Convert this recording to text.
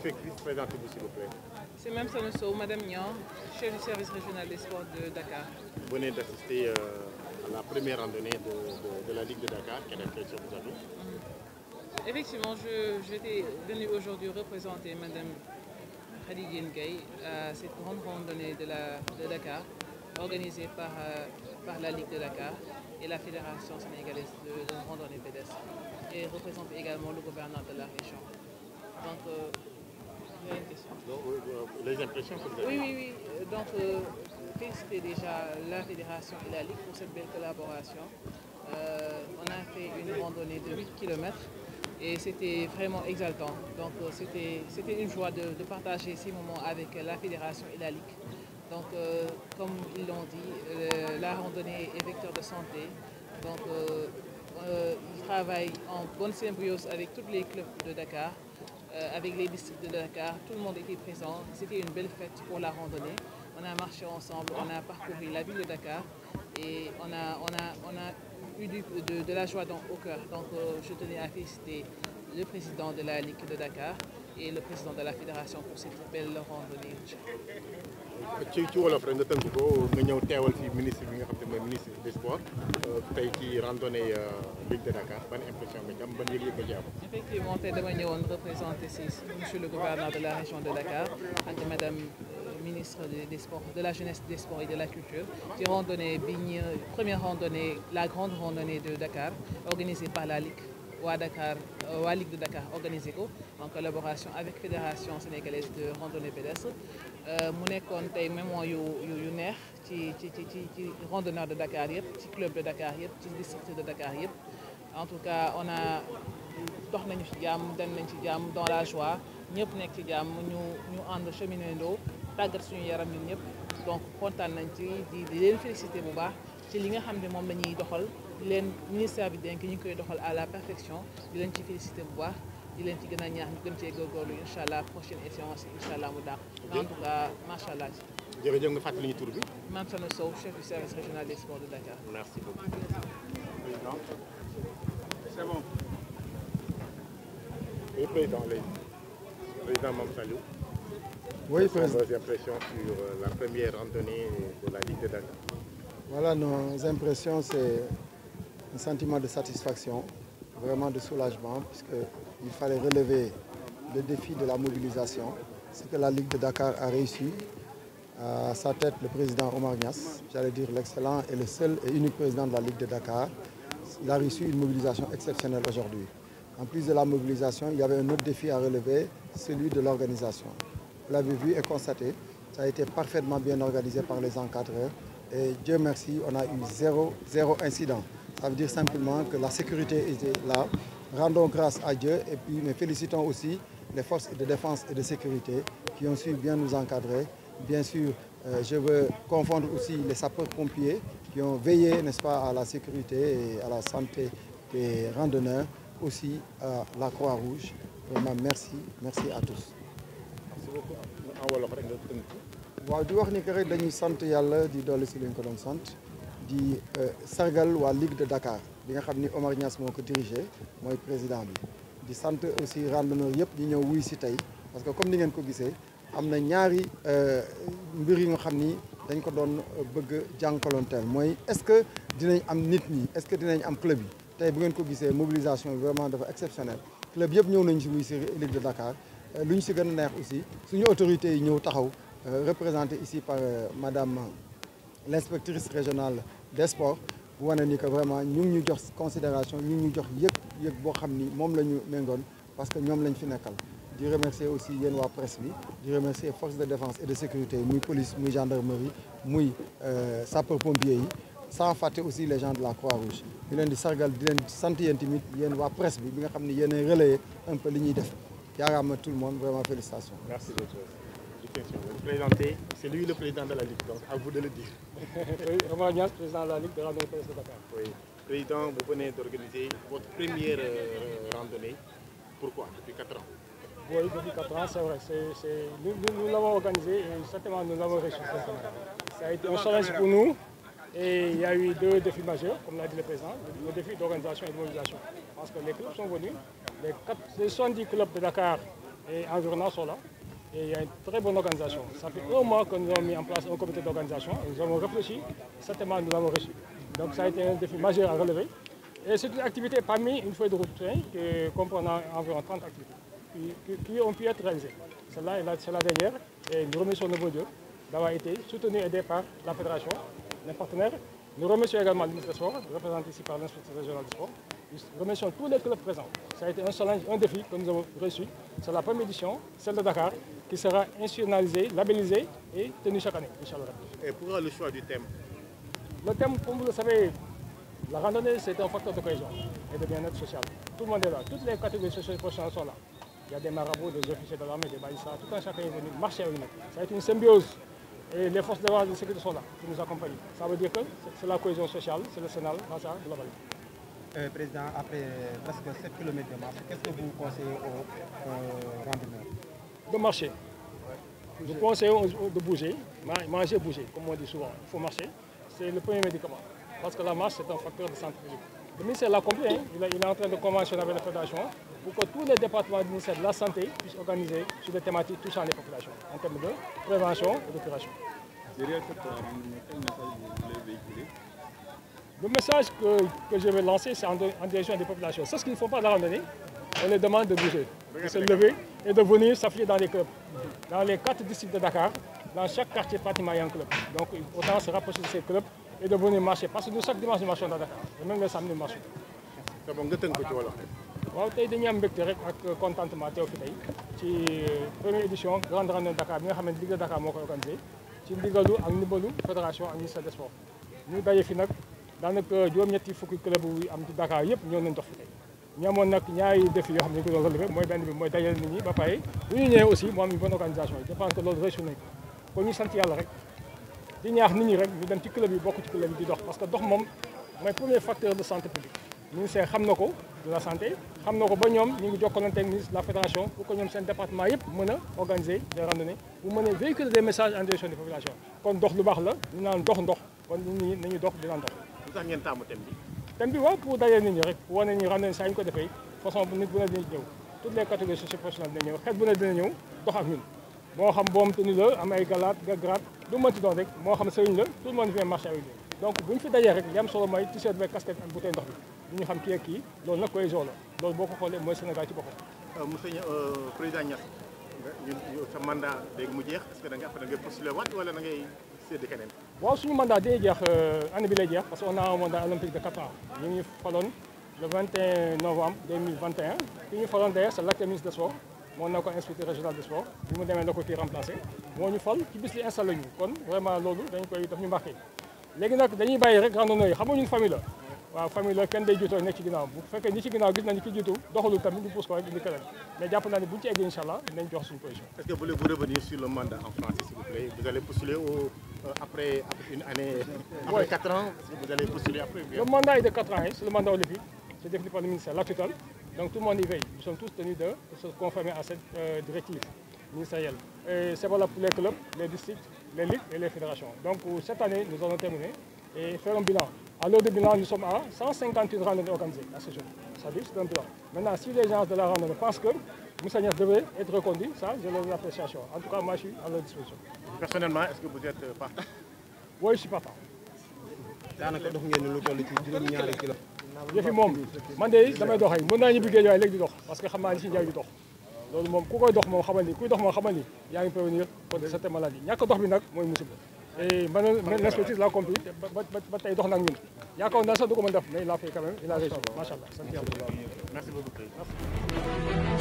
inspectrice, présentez-vous s'il vous plaît. C'est Mme Sanoso, Madame Nian, chef du service régional des sports de Dakar. Vous venez d'assister à la première randonnée de la Ligue de Dakar. Quelle impression vous avez? Effectivement, j'étais venue aujourd'hui représenter Madame Khady Gueye à cette grande randonnée de Dakar, organisée par la Ligue de Dakar et la Fédération sénégalaise de randonnée pédestre, et représente également le gouverneur de la région. Donc, il y a une question. Donc, les impressions que vous avez? Oui. Donc, féliciter déjà la Fédération et la Ligue pour cette belle collaboration. On a fait une randonnée de 8 km et c'était vraiment exaltant. Donc, c'était une joie de partager ces moments avec la Fédération et la Ligue. Donc, comme ils l'ont dit, la randonnée est vecteur de santé. Donc, ils travaillent en bonne symbiose avec tous les clubs de Dakar, avec les districts de Dakar. Tout le monde était présent. C'était une belle fête pour la randonnée. On a marché ensemble, on a parcouru la ville de Dakar et on a eu de la joie au cœur. Donc, je tenais à féliciter le président de la Ligue de Dakar et le président de la fédération pour cette belle randonnée. ci wolof rek nga tënk ko nga ñëw teewal fi ministre bi nga xam te mooy ministre des sports tey ci randonnée Ligue de Dakar ban impression nga ci am ban yëg-yëg nga ci am. Effectivement tey dama ñëwoon représenter si monsieur le gouverneur de la région de Dakar ak madame ministre des sports, de la jeunesse, des sports et de la culture ci randonnée bi ñu première randonnée, la grande randonnée de Dakar organisée par la Ligue. waa Ligue de Dakar organisé ko en collaboration avec Fédération sénégalaise de randonnée pédestre mu nekkoon tey mémoire yu neex ci randonneur de Dakar yëpp ci club de Dakar yëpp ci district de Dakar yëpp en tout cas on a dox nañu ci jàmm dem nañ ci jàmm dans la joie ñëpp nekk ci jàmm ñu ànd cheminando tàggat suñu yaram ñun ñëpp donc kontaan nañ ci di leen féliciter bu baax ci li nga xam ne moom la ñuy doxal di leen ministère bi dénk ñu ngi koy doxal à la perfection di leen ci féliciter bu baax di leen ci gën a ñaax ñu gën cee góorgóorlu incha allah prochaine échéance incha allah mu daax en tout cas macha allah. jërëjëf nga fàttali ñu tur bi. Mame Sana Sow chef du service régional des sports de Dakar. Merci beaucoup. Président. C'est bon. Oui, président Mame Saliou. Oui, président. Vos impressions sur la première randonnée de la Ligue de Dakar. Voilà, nos impressions, c'est un sentiment de satisfaction, vraiment de soulagement, puisqu'il fallait relever le défi de la mobilisation. Ce que la Ligue de Dakar a réussi. À sa tête, le président Omar Niass, j'allais dire l'excellent et le seul et unique président de la Ligue de Dakar. Il a reçu une mobilisation exceptionnelle aujourd'hui. En plus de la mobilisation, il y avait un autre défi à relever, celui de l'organisation. Vous l'avez vu et constaté, ça a été parfaitement bien organisé par les encadreurs. Et Dieu merci, on a eu zéro incident. Ça veut dire simplement que la sécurité était là. Rendons grâce à Dieu et puis mais félicitons aussi les forces de défense et de sécurité qui ont su bien nous encadrer. Bien sûr, je veux confondre aussi les sapeurs-pompiers qui ont veillé, n'est-ce pas, à la sécurité et à la santé des randonneurs, aussi à la Croix-Rouge. Vraiment, merci à tous. Merci beaucoup. waaw di wax ni que rek dañuy sant yàlla di dolli si li ñu ko doon sant di sargal waa Ligue de Dakar bi nga xam ni Omar Niass moo ko dirigé mooy président bi di sant aussi randonneur yëpp di ñëw wuy si tey parce que comme ni ngeen ko gisee am na ñaari mbir yi nga xam ni dañ ko doon bëgg jànkaloonteel mooy est-ce que dinañ am nit ñi est-ce que dinañ am club yi tey bu ngeen ko gisee mobilisation bi vraiment dafa exceptionnelle club yëpp ñëw nañ si wuy si Ligue de Dakar lu ñu si gën a neex aussi suñu autorités yi ñëw taxaw représenté ici par madame l'inspectrice régionale des sports bu wane ni que vraiment ñu ngi ñu jox considération ñu ngi ñu jox yëg boo xam ni moom la ñu méngoon parce que ñoom lañ fi nekkal di remercier aussi yéen waa presse bi di remercier forces de défense et de sécurité muy police muy gendarmerie muy sapeur pompier yi sans fàtte aussi les gens de la Croix-Rouge di leen di sargal di leen sant yéen tamit yéen waa presse bi nga xam ni yéen a relayé un peu li ñuy def yaakaar tout le monde vraiment félicitations. Merci beaucoup. Vous présentez, c'est lui le président de la Ligue, donc à vous de le dire. Omar Niass, président de la Ligue de randonnée pédestre de Dakar. Oui. Président, vous venez d'organiser votre première randonnée. Pourquoi? Depuis 4 ans? Oui, depuis 4 ans, c'est vrai. Nous l'avons organisé et certainement nous l'avons réussi. Ça a été un challenge pour nous et il y a eu 2 défis majeurs, comme l'a dit le président, le défi d'organisation et de mobilisation. Parce que les clubs sont venus, les 70 clubs de Dakar et environnants sont là. Et il y a une très bonne organisation. Ça fait 1 mois que nous avons mis en place un comité d'organisation. Nous avons réfléchi, certainement nous l'avons réussi. Donc ça a été un défi majeur à relever. Et c'est une activité parmi une feuille de route qui comprend environ 30 activités qui ont pu être réalisées. Celle-là c'est la dernière et nous remercions nos Dieu d'avoir été soutenu et aidé par la fédération, les partenaires. Nous remercions également le ministre des Sports, représenté ici par l'inspecteur régional du sport. Nous remercions tous les clubs présents. Ça a été un challenge, un défi que nous avons reçu. C'est la première édition, celle de Dakar, qui sera institutionnalisée, labellisée et tenue chaque année, Inch'Allah. Et pour le choix du thème? Le thème, comme vous le savez, la randonnée, c'est un facteur de cohésion et de bien-être social. Tout le monde est là, toutes les catégories socio-professionnelles sont là. Il y a des marabouts, des officiers de l'armée, des balistas, tout un chacun est venu marcher avec nous. Ça a été une symbiose. Et les forces de sécurité sont là, qui nous accompagnent. Ça veut dire que c'est la cohésion sociale, c'est le Sénat dans sa globalité. Président, après presque 7 km de marche, qu'est-ce que vous conseillez aux randonneurs? De marcher. Nous conseillons de bouger, manger, bouger, comme on dit souvent. Il faut marcher. C'est le premier médicament. Parce que la marche, c'est un facteur de santé publique. Le ministère l'a compris, hein. Il est en train de conventionner avec la fédération pour que tous les départements du ministère de la Santé puissent organiser sur des thématiques touchant les populations en termes de prévention et de curation. Derrière cette randonnée, quel message vous voulez véhiculer? Le message que je vais lancer, c'est en direction des populations. C'est ce qu'ils ne font pas dans la randonnée. On les demande de bouger, de se lever et de venir s'affilier dans les clubs. Dans les 4 districts de Dakar, dans chaque quartier pratiquement il y a un club. Donc autant se rapprocher de ces clubs et de venir marcher. Parce que nous, chaque dimanche, nous marchons dans Dakar. Et même le samedi, nous marchons. C'est bon, nga tënk ko ci wolof. waaw tey dañuy am mbégte rek ak contentement teew fi tey ci première édition grande randonnée Dakar bi nga xam ne Ligue de Dakar moo koy organisé ci ndigalu ak ndimbalu fédération ak ministère des sports. ñu daje fi nag daanaka juróom-ñetti fukki club yu am ci Dakar yëpp ñoo leen dox fi tey. ñu amoon nag ñaari défis yoo xam ne ñu ko doon relevé mooy benn bi mooy dajale nit ñi ba pare bu ñu ñëwee aussi mu am une bonne organisation. Je pense que loolu réussir nañ ko kon ñu sant yàlla rek di ñaax nit ñi rek ñu dem ci club yi bokk ci club yi di dox parce que dox moom mooy premier facteur de santé publique. ministère xam na ko de la santé xam na ko ba ñoom ñu ngi jokkalante ak ministre de la fédération pour que ñoom seen département yëpp mën a organiser des randonnées pour mën a véhiculer des messages en direction des populations. kon dox lu baax la ñu naan dox ndox kon nit ñi nañu dox di naan dox. lu tax ngeen taamu thème bi? thème bi waaw pour dajale nit ñi rek pour wane ni randonnée saa ñu ko defee façon bu nit bu ne dina ñëw toutes les catégories socio-professionnelles dina ñëw xeet bu ne dina ñëw dox ak ñun moo xam boom tenu la am ay galaat grade lu mënti doon rek moo xam sëriñ la tout le monde vient marcher avec nous. Donc bu ñu fi dajee rek li am solo mooy t-shirt beeg casquette ak bouteille ndox bi ñu xam kii ak kii loolu nag cohésion la loolu boo ko xoolee mooy Sénégal ci boppam. Monsieur président Niass sa mandat léegi mu jeex est-ce que da ngay postuler waat wala da ngay sédd keneen? waaw suñu mandat day jeex année bi lay jeex parce que on a un mandat olympique de 4 ans ñu ngi faloon le 21 novembre 2021 ki ñu faloon d'ailleurs c'est l'actuel ministre des Sports moo nekkoon inspecteur régional des sports bi mu demee la ko kii remplacé moo ñu fal ci bis li installé ñu kon vraiment loolu daf ñu marqué léegi nag dañuy bàyyi rek randonneurs yi xam nga ñun famille la waaw famille la kenn day jiitoo nekk ci ginnaaw bu fekkee ñi ci ginnaaw gis nañu ki jiitu doxalul tamit ñu pousse ko rek indi keneen mais jàpp naa ne bu ñu ci eggee incha allah dinañ jox suñu position. Est-ce que vous voulez revenir sur le mandat en français s'il vous plaît? Vous allez postuler après une année, après 4 ans, vous allez postuler après? Le mandat est de 4 ans, c'est le mandat olympique, c'est défini par le ministère, la tutelle. Donc tout le monde y veille. Nous sommes tous tenus de se conformer à cette directive ministérielle. Et c'est valable pour les clubs, les districts, les ligues et les fédérations. Donc cette année, nous allons terminer et faire un bilan. À l'heure du bilan, nous sommes à 158 randonnées organisées à ce jour. Ça dit, c'est un bilan. Maintenant, si les gens de la randonnée pensent que Moussa Niass devrait être reconduit, ça, j'ai leur appréciation. En tout cas, moi, je suis à leur disposition. Personnellement, est-ce que vous êtes partant? Oui, je suis partant. daanaka dox ngeen lu toll ci juróom-ñaari kilo. yëfi moom man de damay doxee mën naa ñibbi géej waaye léegi di dox parce que xam naa ni si njaay di dox loolu moom ku koy dox moom xamal ni kuy dox moom xamal ni yaa ngi prévenir contre cette maladie ñàkk dox bi nag mooy musiba et man l'inspecteur l'a compris ba tey dox nag ñun yaakaar naa sax du ko mën def mais il a fait quand même il a réussi macha allah sant yàlla. Merci beaucoup. Merci.